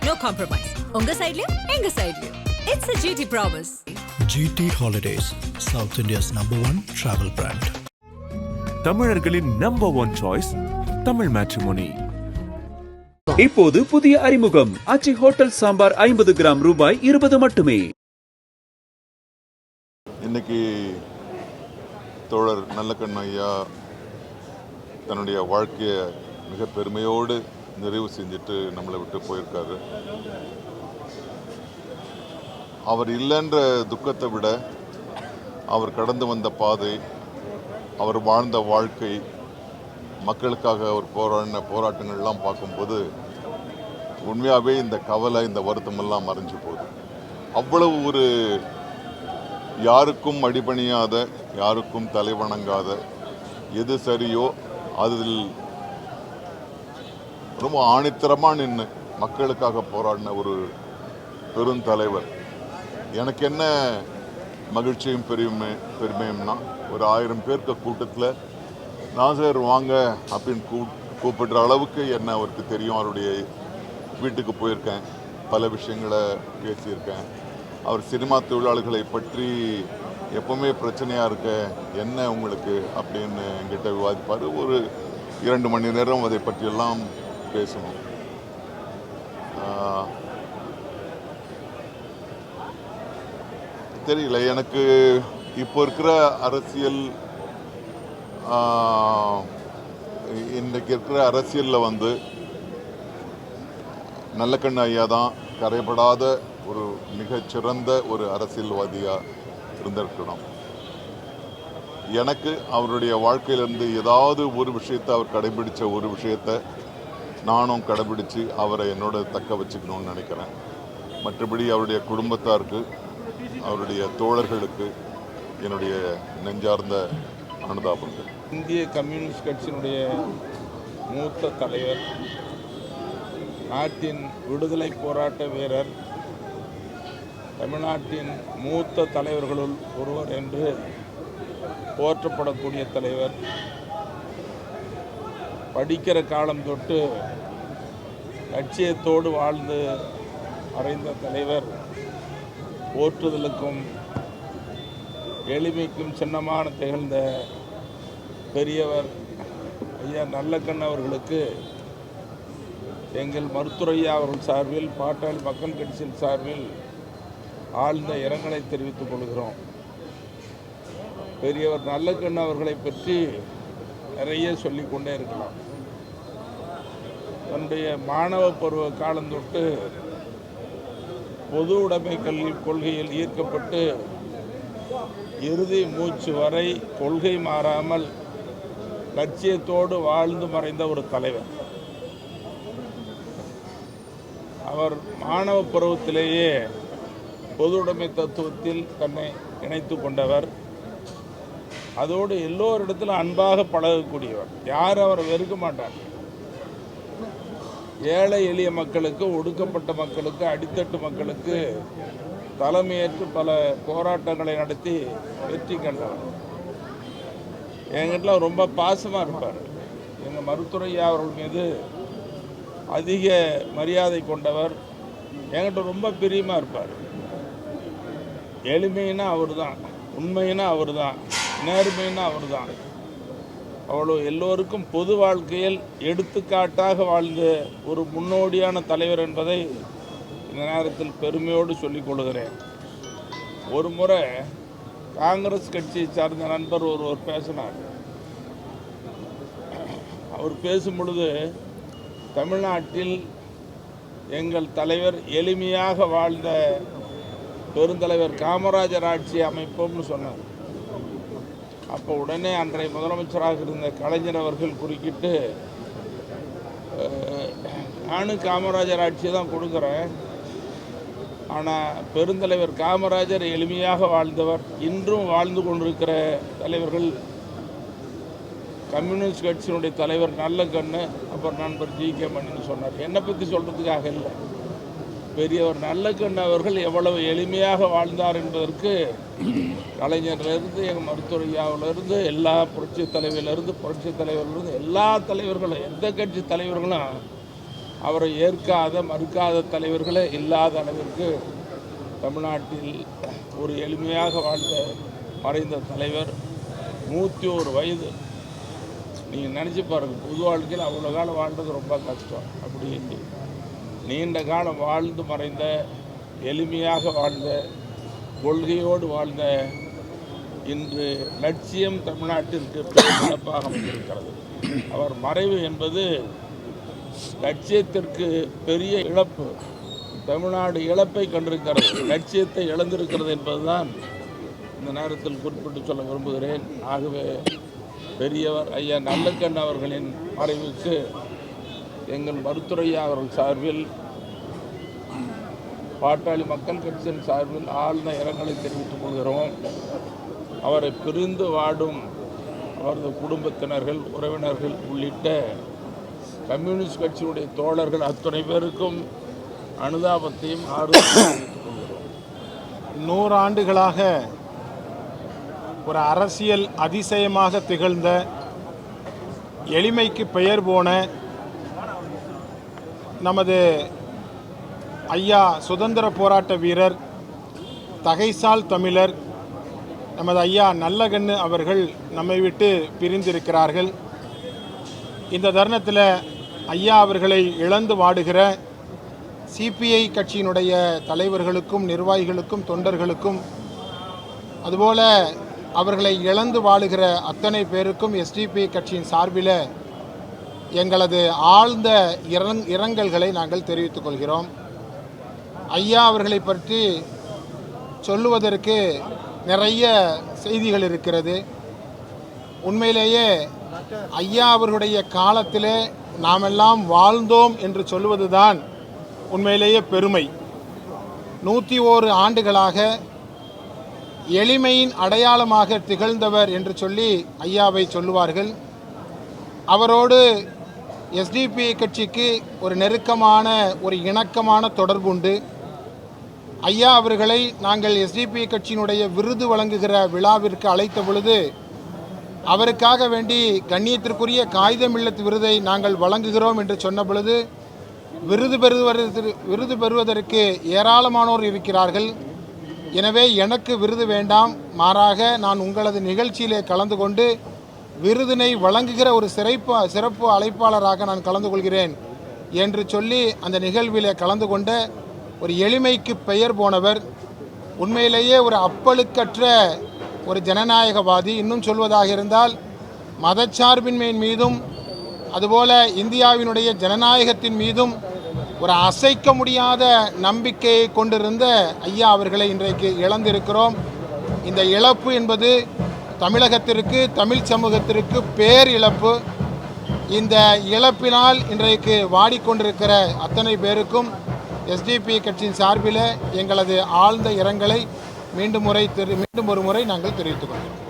no compromise. உங்க சைடுலயும் எங்க சைடுலயும். It's a GT promise. GT Holidays, South India's #1 travel brand. தமிழர்களின் number one choice Tamil matrimony. இப்போது புதிய அறிமுகம் ஆச்சி ஹோட்டல் சாம்பார் 50 கிராம் ரூபாய் 20 மட்டுமே. இன்னைக்கு தோழர் நல்லக்கண்ணு ஐயா தன்னுடைய வாழ்க்கையை மிக பெருமையோடு நிறைவு செஞ்சுட்டு நம்மளை விட்டு போயிருக்காரு. அவர் இல்லைன்ற துக்கத்தை விட அவர் கடந்து வந்த பாதை, அவர் வாழ்ந்த வாழ்க்கை, மக்களுக்காக அவர் போராடின போராட்டங்கள்லாம் பார்க்கும்போது உண்மையாகவே இந்த கவலை, இந்த வருத்தமெல்லாம் மறைஞ்சு போகுது. அவ்வளவு ஒரு யாருக்கும் அடிபணியாத, யாருக்கும் தலைவணங்காத, எது சரியோ அதில் ரொம்ப ஆணித்தரமாக நின்று மக்களுக்காக போராடின ஒரு பெருந்தலைவர். எனக்கு என்ன மகிழ்ச்சியும் பெருமையும்னா, ஒரு 1000 பேருக்கு கூட்டத்தில் நாசர் வாங்க அப்படின்னு கூப்பிடுற அளவுக்கு என்ன அவருக்கு தெரியும். அவருடைய வீட்டுக்கு போயிருக்கேன், பல விஷயங்களை பேசியிருக்கேன். அவர் சினிமா தொழிலாளர்களை பற்றி எப்பவுமே பிரச்சனையாக இருக்க என்ன உங்களுக்கு அப்படின்னு என்கிட்ட விவாதிப்பார். ஒரு 2 மணி நேரம் அதை பற்றியெல்லாம் பேசணும். தெரியல, எனக்கு இப்போ இருக்கிற அரசியல், இன்றைக்கு இருக்கிற அரசியலில் நல்லக்கண்ணு ஐயா தான் கரைபடாத ஒரு மிகச்சிறந்த ஒரு அரசியல்வாதியாக இருந்திருக்கணும். எனக்கு அவருடைய வாழ்க்கையிலேருந்து ஏதாவது ஒரு விஷயத்தை, அவர் கடைபிடித்த ஒரு விஷயத்தை நானும் கடைபிடித்து அவரை என்னோட தக்க வச்சுக்கணும்னு நினைக்கிறேன். மற்றபடி அவருடைய குடும்பத்தாருக்கு, அவருடைய தோழர்களுக்கு என்னுடைய நெஞ்சார்ந்த அனுதாபங்கள். இந்திய கம்யூனிஸ்ட் கட்சியினுடைய மூத்த தலைவர், நாட்டின் விடுதலை போராட்ட வீரர், தமிழ்நாட்டின் மூத்த தலைவர்களுள் ஒருவர் என்று போற்றப்படக்கூடிய தலைவர், படிக்கிற காலம் தொட்டு லட்சியத்தோடு வாழ்ந்து மறைந்த தலைவர், போற்றுதலுக்கும் எளிமைக்கும் சின்னமான திகழ்ந்த பெரியவர் ஐயா நல்லக்கண்ணு அவர்களுக்கு எங்கள் மருத்துவரையா அவர்கள் சார்பில், பாட்டாளி மக்கள் கட்சியின் சார்பில் ஆழ்ந்த இரங்கலை தெரிவித்துக் கொள்கிறோம். பெரியவர் நல்லக்கண்ணு அவர்களை பற்றி நிறைய சொல்லிக்கொண்டே இருக்கலாம். தன்னுடைய மாணவ பருவ காலம் தொட்டு பொது உடைமை கல்வி கொள்கையில் ஈர்க்கப்பட்டு இறுதி மூச்சு வரை கொள்கை மாறாமல் லட்சியத்தோடு வாழ்ந்து மறைந்த ஒரு தலைவர். அவர் மாணவ பருவத்திலேயே பொது உடைமை தத்துவத்தில் தன்னை இணைத்து கொண்டவர். அதோடு எல்லோரிடத்திலும் அன்பாக பழகக்கூடியவர். யாரும் அவரை வெறுக்க மாட்டார். ஏழை எளிய மக்களுக்கு, ஒடுக்கப்பட்ட மக்களுக்கு, அடித்தட்டு மக்களுக்கு தலைமையேற்று பல போராட்டங்களை நடத்தி வெற்றி கண்டவர். என்கிட்ட ரொம்ப பாசமாக இருப்பார். எங்கள் மருத்துவரையா அவர்கள் மீது அதிக மரியாதை கொண்டவர். என்கிட்ட ரொம்ப பிரியமாக இருப்பார். எளிமைன்னா அவர் தான், உண்மைன்னா அவர் தான், நேர்மைன்னா அவர் தான். அவ்வளோ எல்லோருக்கும் பொது வாழ்க்கையில் எடுத்துக்காட்டாக வாழ்ந்த ஒரு முன்னோடியான தலைவர் என்பதை இந்த நேரத்தில் பெருமையோடு சொல்லிக் கொள்கிறேன். ஒரு முறை காங்கிரஸ் கட்சியை சார்ந்த நண்பர் ஒருவர் பேசினார். அவர் பேசும் பொழுது தமிழ்நாட்டில் எங்கள் தலைவர் எளிமையாக வாழ்ந்த பெருந்தலைவர் காமராஜர் ஆட்சி அமைப்போம்னு சொன்னார். அப்போ உடனே அன்றைய முதலமைச்சராக இருந்த கலைஞர் அவர்கள் குறுக்கிட்டு, நானும் காமராஜர் ஆட்சியை தான் கொடுக்குறேன், ஆனால் பெருந்தலைவர் காமராஜர் எளிமையாக வாழ்ந்தவர், இன்றும் வாழ்ந்து கொண்டிருக்கிற தலைவர்கள் கம்யூனிஸ்ட் கட்சியினுடைய தலைவர் நல்லக்கண்ணு, அப்புறம் நண்பர் ஜி.கே. மணின்னு சொன்னார். என்னை பற்றி சொல்கிறதுக்காக இல்லை, பெரியவர் நல்லக்கண்ணு அவர்கள் எவ்வளவு எளிமையாக வாழ்ந்தார் என்பதற்கு கலைஞர்லேருந்து, எங்கள் மருத்துவரையாவிலிருந்து, எல்லா புரட்சி தலைவரிலிருந்து எல்லா தலைவர்களும், எந்த கட்சி தலைவர்களும் அவரை ஏற்காத மறுக்காத தலைவர்களே இல்லாத அளவிற்கு தமிழ்நாட்டில் ஒரு எளிமையாக வாழ்ந்த மறைந்த தலைவர். 101 வயது. நீங்கள் நினச்சி பாருங்கள், பொது வாழ்க்கையில் அவ்வளோ காலம் வாழ்ந்தது ரொம்ப கஷ்டம். அப்படி நீண்ட காலம் வாழ்ந்து மறைந்த, எளிமையாக வாழ்ந்த, கொள்கையோடு வாழ்ந்த, இன்று லட்சியம் தமிழ்நாட்டிற்கு பெரும் இழப்பாக அமைந்திருக்கிறது. அவர் மறைவு என்பது லட்சியத்திற்கு பெரிய இழப்பு. தமிழ்நாடு இழப்பை கண்டிருக்கிறது, லட்சியத்தை இழந்திருக்கிறது என்பதுதான் இந்த நேரத்தில் குறிப்பிட்டு சொல்ல விரும்புகிறேன். ஆகவே பெரியவர் ஐயா நல்லக்கண் அவர்களின் மறைவுக்கு எங்கள் மருத்துவரையா அவர்கள் சார்பில், பாட்டாளி மக்கள் கட்சியின் சார்பில் ஆழ்ந்த இரங்கலை தெரிவித்துக் கொள்கிறோம். அவரை பிரிந்து வாடும் அவரது குடும்பத்தினர்கள், உறவினர்கள் உள்ளிட்ட கம்யூனிஸ்ட் கட்சியுடைய தோழர்கள் அத்தனை பேருக்கும் அனுதாபத்தையும் ஆறுதலையும் தெரிவித்துக் கொள்கிறோம். 100 ஆண்டுகளாக ஒரு அரசியல் அதிசயமாக திகழ்ந்த, எளிமைக்கு பெயர் போன நமது ஐயா சுதந்திர போராட்ட வீரர், தகைசால் தமிழர் நமது ஐயா நல்லகண்ணு அவர்கள் நம்மை விட்டு பிரிந்திருக்கிறார்கள். இந்த தருணத்தில் ஐயா அவர்களை இழந்து வாடுகிற சிபிஐ கட்சியினுடைய தலைவர்களுக்கும், நிர்வாகிகளுக்கும், தொண்டர்களுக்கும், அதுபோல அவர்களை இழந்து வாழுகிற அத்தனை பேருக்கும் எஸ்டிபி கட்சியின் சார்பில் எங்களது ஆழ்ந்த இரங்கல்களை நாங்கள் தெரிவித்துக் கொள்கிறோம். ஐயா அவர்களை பற்றி சொல்லுவதற்கு நிறைய செய்திகள் இருக்கிறது. உண்மையிலேயே ஐயா அவர்களுடைய காலத்திலே நாமெல்லாம் வாழ்ந்தோம் என்று சொல்லுவதுதான் உண்மையிலேயே பெருமை. 101 ஆண்டுகளாக எளிமையின் அடையாளமாக திகழ்ந்தவர் என்று சொல்லி ஐயாவை சொல்லுவார்கள். அவரோடு எஸ்டிபி கட்சிக்கு ஒரு நெருக்கமான, ஒரு இணக்கமான தொடர்புண்டு. ஐயா அவர்களை நாங்கள் எஸ்டிபி கட்சியினுடைய விருது வழங்குகிற விழாவிற்கு அழைத்த பொழுது, அவருக்காக வேண்டி கண்ணியத்திற்குரிய காகிதம் இல்லத்து விருதை நாங்கள் வழங்குகிறோம் என்று சொன்ன பொழுது, விருது பெறுவதற்கு ஏராளமானோர் இருக்கிறார்கள், எனவே எனக்கு விருது வேண்டாம், மாறாக நான் உங்களது நிகழ்ச்சியிலே கலந்து கொண்டு விருதினை வழங்குகிற ஒரு சிறப்பு அழைப்பாளராக நான் கலந்து கொள்கிறேன் என்று சொல்லி அந்த நிகழ்விலே கலந்து கொண்ட ஒரு எளிமைக்கு பெயர் போனவர். உண்மையிலேயே ஒரு அப்பழுக்கற்ற ஒரு ஜனநாயகவாதி. இன்னும் சொல்வதாக இருந்தால் மதச்சார்பின்மையின் மீதும் அதுபோல இந்தியாவினுடைய ஜனநாயகத்தின் மீதும் ஒரு அசைக்க முடியாத நம்பிக்கையை கொண்டிருந்த ஐயா அவர்களை இன்றைக்கு இழந்திருக்கிறோம். இந்த இழப்பு என்பது தமிழகத்திற்கு, தமிழ் சமூகத்திற்கு பேர் இழப்பு. இந்த இழப்பினால் இன்றைக்கு வாடிக்கொண்டிருக்கிற அத்தனை பேருக்கும் எஸ்டிபி கட்சியின் சார்பில் எங்களது ஆழ்ந்த இரங்கலை மீண்டும் ஒரு முறை நாங்கள் தெரிவித்துக் கொள்கிறோம்.